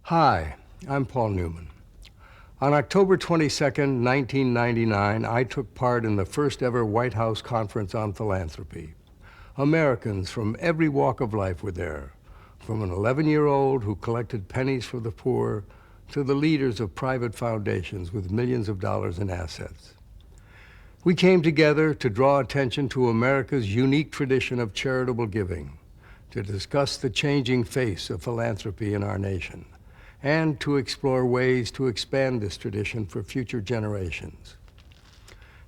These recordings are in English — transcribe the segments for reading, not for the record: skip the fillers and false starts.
Hi, I'm Paul Newman. On October 22, 1999, I took part in the first ever White House Conference on Philanthropy. Americans from every walk of life were there, from an 11-year-old who collected pennies for the poor to the leaders of private foundations with millions of dollars in assets. We came together to draw attention to America's unique tradition of charitable giving, to discuss the changing face of philanthropy in our nation, and to explore ways to expand this tradition for future generations.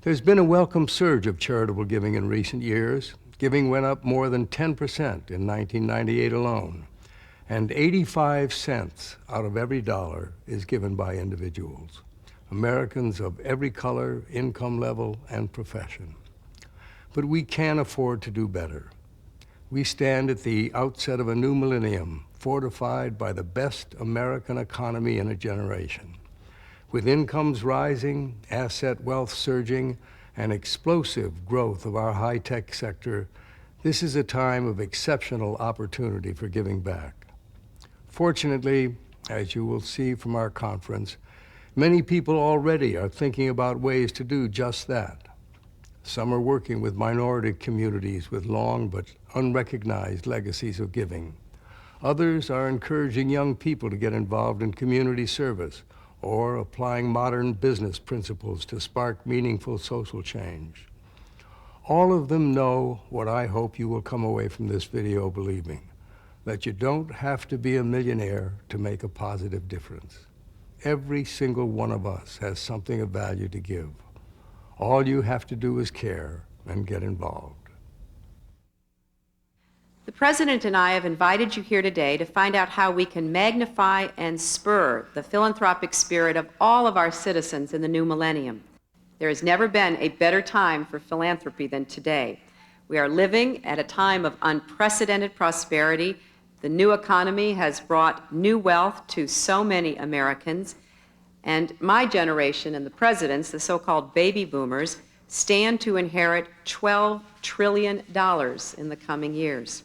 There's been a welcome surge of charitable giving in recent years. Giving went up more than 10% in 1998 alone, and 85 cents out of every dollar is given by individuals, Americans of every color, income level, and profession. But we can afford to do better. We stand at the outset of a new millennium, fortified by the best American economy in a generation. With incomes rising, asset wealth surging, and explosive growth of our high-tech sector, this is a time of exceptional opportunity for giving back. Fortunately, as you will see from our conference, many people already are thinking about ways to do just that. Some are working with minority communities with long but unrecognized legacies of giving. Others are encouraging young people to get involved in community service or applying modern business principles to spark meaningful social change. All of them know what I hope you will come away from this video believing, that you don't have to be a millionaire to make a positive difference. Every single one of us has something of value to give. All you have to do is care and get involved. The President and I have invited you here today to find out how we can magnify and spur the philanthropic spirit of all of our citizens in the new millennium. There has never been a better time for philanthropy than today. We are living at a time of unprecedented prosperity. The new economy has brought new wealth to so many Americans, and my generation and the President's, the so-called baby boomers, stand to inherit $12 trillion in the coming years.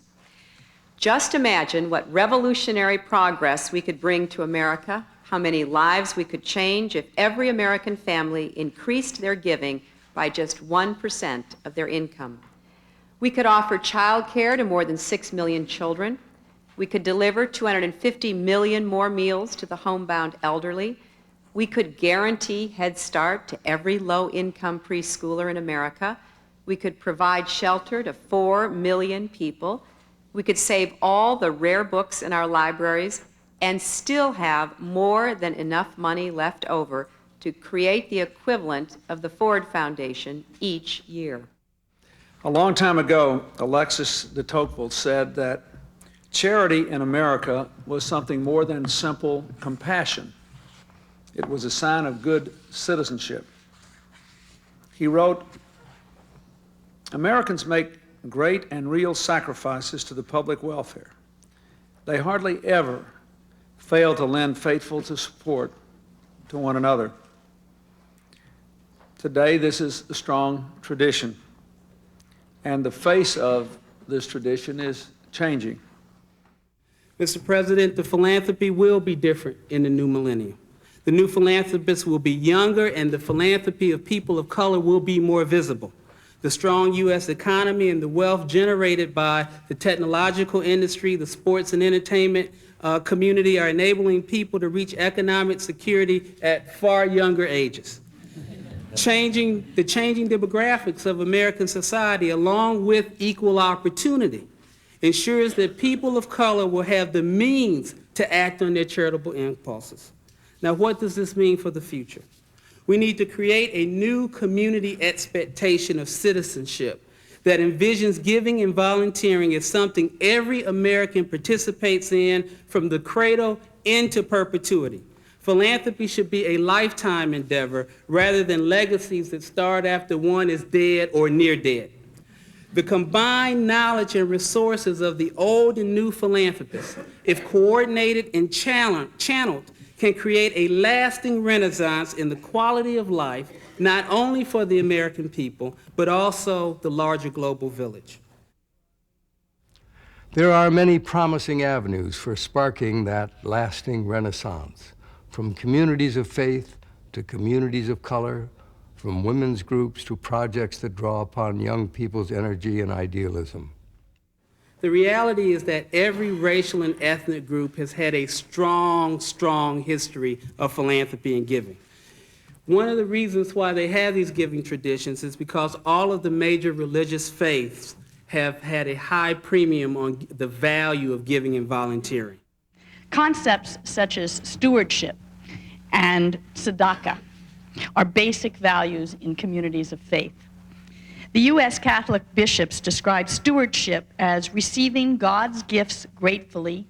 Just imagine what revolutionary progress we could bring to America, how many lives we could change if every American family increased their giving by just 1% of their income. We could offer child care to more than 6 million children. We could deliver 250 million more meals to the homebound elderly. We could guarantee Head Start to every low-income preschooler in America. We could provide shelter to 4 million people. We could save all the rare books in our libraries and still have more than enough money left over to create the equivalent of the Ford Foundation each year. A long time ago, Alexis de Tocqueville said that charity in America was something more than simple compassion. It was a sign of good citizenship. He wrote, "Americans make great and real sacrifices to the public welfare. They hardly ever fail to lend faithful support to one another." Today, this is a strong tradition, and the face of this tradition is changing. Mr. President, the philanthropy will be different in the new millennium. The new philanthropists will be younger, and the philanthropy of people of color will be more visible. The strong U.S. economy and the wealth generated by the technological industry, the sports and entertainment community are enabling people to reach economic security at far younger ages. The changing demographics of American society, along with equal opportunity, ensures that people of color will have the means to act on their charitable impulses. Now, what does this mean for the future? We need to create a new community expectation of citizenship that envisions giving and volunteering as something every American participates in from the cradle into perpetuity. Philanthropy should be a lifetime endeavor rather than legacies that start after one is dead or near dead. The combined knowledge and resources of the old and new philanthropists, if coordinated and channeled, can create a lasting renaissance in the quality of life, not only for the American people, but also the larger global village. There are many promising avenues for sparking that lasting renaissance, from communities of faith to communities of color, from women's groups to projects that draw upon young people's energy and idealism. The reality is that every racial and ethnic group has had a strong, strong history of philanthropy and giving. One of the reasons why they have these giving traditions is because all of the major religious faiths have had a high premium on the value of giving and volunteering. Concepts such as stewardship and tzedakah are basic values in communities of faith. The U.S. Catholic bishops describe stewardship as receiving God's gifts gratefully,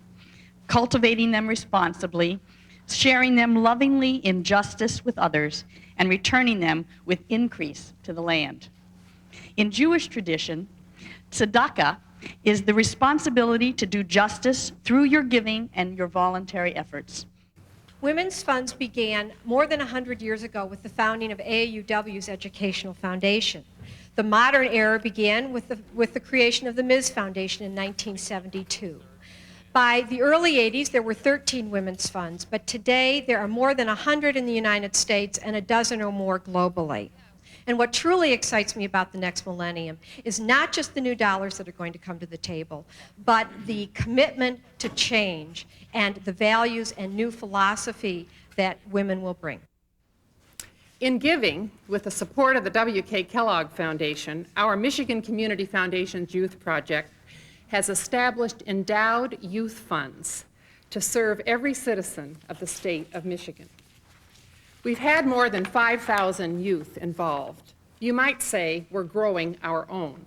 cultivating them responsibly, sharing them lovingly in justice with others, and returning them with increase to the land. In Jewish tradition, tzedakah is the responsibility to do justice through your giving and your voluntary efforts. Women's funds began more than 100 years ago with the founding of AAUW's Educational Foundation. The modern era began with the creation of the Ms. Foundation in 1972. By the early 80s, there were 13 women's funds, but today there are more than 100 in the United States and a dozen or more globally. And what truly excites me about the next millennium is not just the new dollars that are going to come to the table, but the commitment to change and the values and new philosophy that women will bring. In giving, with the support of the W.K. Kellogg Foundation, our Michigan Community Foundation's Youth Project has established endowed youth funds to serve every citizen of the state of Michigan. We've had more than 5,000 youth involved. You might say we're growing our own.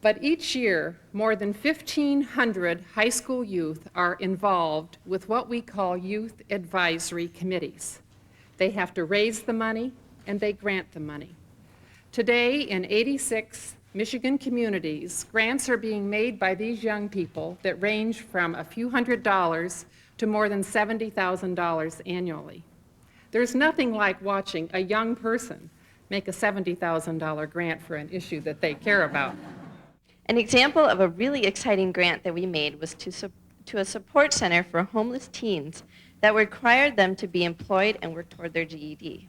But each year, more than 1,500 high school youth are involved with what we call youth advisory committees. They have to raise the money and they grant the money. Today, in 86 Michigan communities, grants are being made by these young people that range from a few $100s to more than $70,000 annually. There's nothing like watching a young person make a $70,000 grant for an issue that they care about. An example of a really exciting grant that we made was to a support center for homeless teens that required them to be employed and work toward their GED.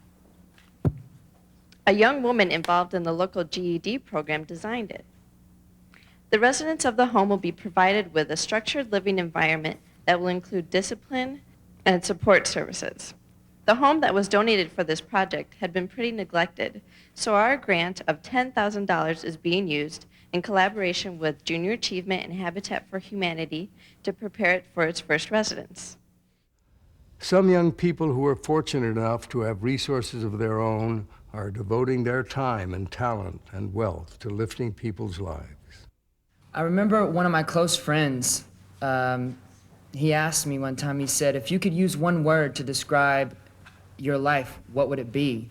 A young woman involved in the local GED program designed it. The residents of the home will be provided with a structured living environment that will include discipline and support services. The home that was donated for this project had been pretty neglected, so our grant of $10,000 is being used in collaboration with Junior Achievement and Habitat for Humanity to prepare it for its first residents. Some young people who are fortunate enough to have resources of their own are devoting their time and talent and wealth to lifting people's lives. I remember one of my close friends, he asked me one time, he said, if you could use one word to describe your life, what would it be?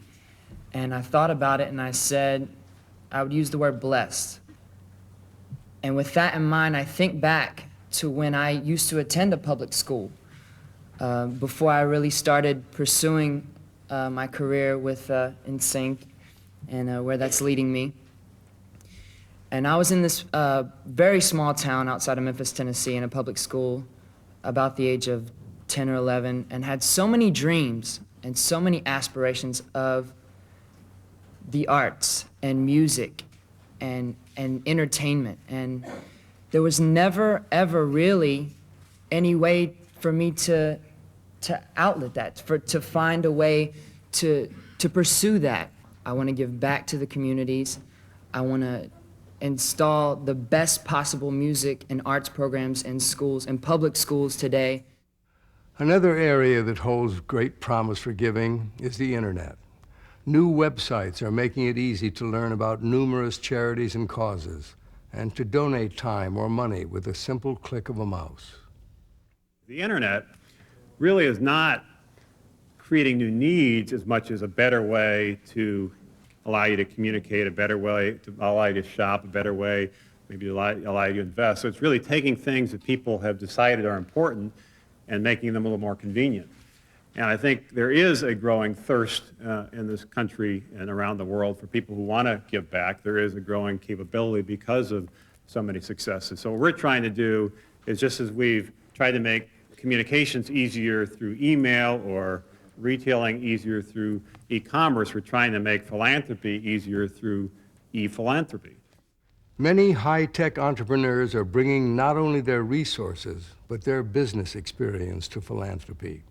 And I thought about it and I said, I would use the word blessed. And with that in mind, I think back to when I used to attend a public school before I really started pursuing my career with NSYNC and where that's leading me. And I was in this very small town outside of Memphis, Tennessee, in a public school about the age of 10 or 11, and had so many dreams and so many aspirations of the arts and music and entertainment. And there was never, ever really any way for me to outlet that, to find a way to pursue that. I want to give back to the communities. I want to install the best possible music and arts programs in schools, in public schools today. Another area that holds great promise for giving is the internet. New websites are making it easy to learn about numerous charities and causes, and to donate time or money with a simple click of a mouse. The internet really is not creating new needs as much as a better way to allow you to communicate, a better way to allow you to shop, a better way maybe to allow you to invest. So it's really taking things that people have decided are important and making them a little more convenient. And I think there is a growing thirst in this country and around the world for people who want to give back. There is a growing capability because of so many successes. So what we're trying to do is, just as we've tried to make communications easier through email or retailing easier through e-commerce, we're trying to make philanthropy easier through e-philanthropy. Many high-tech entrepreneurs are bringing not only their resources, but their business experience to philanthropy.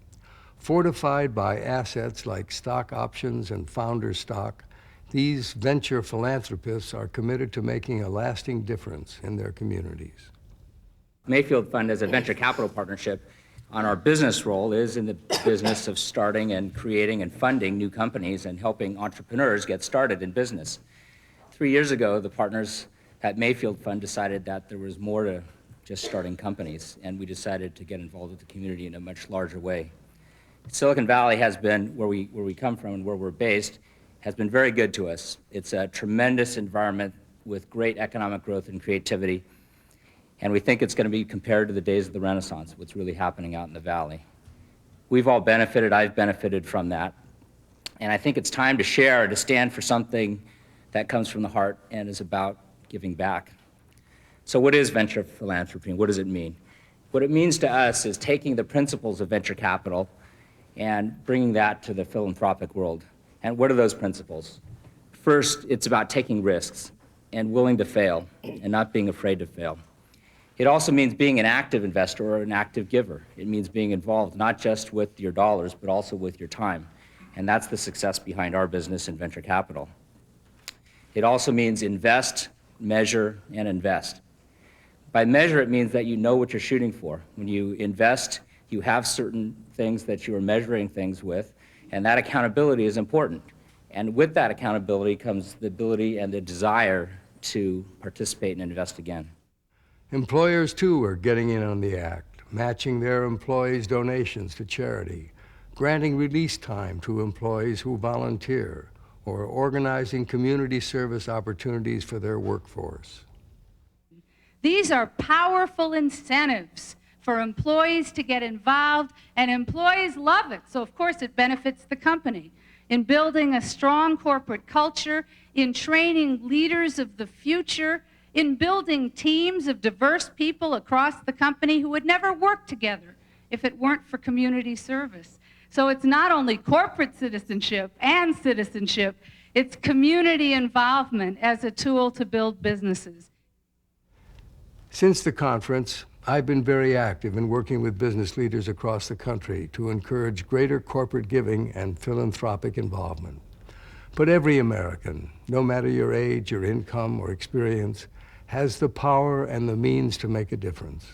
Fortified by assets like stock options and founder stock, these venture philanthropists are committed to making a lasting difference in their communities. Mayfield Fund, as a venture capital partnership, on our business role is in the business of starting and creating and funding new companies and helping entrepreneurs get started in business. 3 years ago, the partners at Mayfield Fund decided that there was more to just starting companies, and we decided to get involved with the community in a much larger way. Silicon Valley has been, where we come from and where we're based, has been very good to us. It's a tremendous environment with great economic growth and creativity, and we think it's going to be compared to the days of the Renaissance, what's really happening out in the Valley. We've all benefited, I've benefited from that, and I think it's time to share, to stand for something that comes from the heart and is about giving back. So what is venture philanthropy, and what does it mean? What it means to us is taking the principles of venture capital and bringing that to the philanthropic world. And what are those principles? First, it's about taking risks and willing to fail and not being afraid to fail. It also means being an active investor or an active giver. It means being involved not just with your dollars, but also with your time. And that's the success behind our business in venture capital. It also means invest, measure, and invest. By measure, it means that you know what you're shooting for. When you invest, you have certain things that you are measuring things with, and that accountability is important. And with that accountability comes the ability and the desire to participate and invest again. Employers, too, are getting in on the act, matching their employees' donations to charity, granting release time to employees who volunteer, or organizing community service opportunities for their workforce. These are powerful incentives for employees to get involved, and employees love it, so of course it benefits the company. In building a strong corporate culture, in training leaders of the future, in building teams of diverse people across the company who would never work together if it weren't for community service. So it's not only corporate citizenship and citizenship, it's community involvement as a tool to build businesses. Since the conference, I've been very active in working with business leaders across the country to encourage greater corporate giving and philanthropic involvement. But every American, no matter your age, your income, or experience, has the power and the means to make a difference.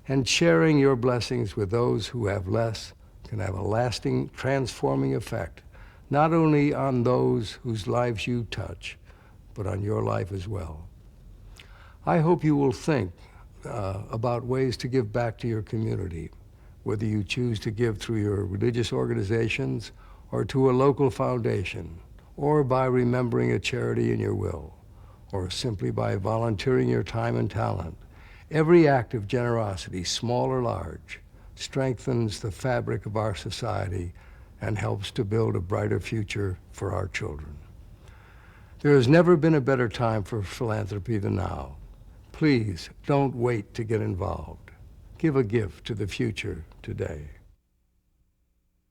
And sharing your blessings with those who have less can have a lasting, transforming effect, not only on those whose lives you touch, but on your life as well. I hope you will think about ways to give back to your community, whether you choose to give through your religious organizations or to a local foundation, or by remembering a charity in your will, or simply by volunteering your time and talent. Every act of generosity, small or large, strengthens the fabric of our society and helps to build a brighter future for our children. There has never been a better time for philanthropy than now. Please don't wait to get involved. Give a gift to the future today.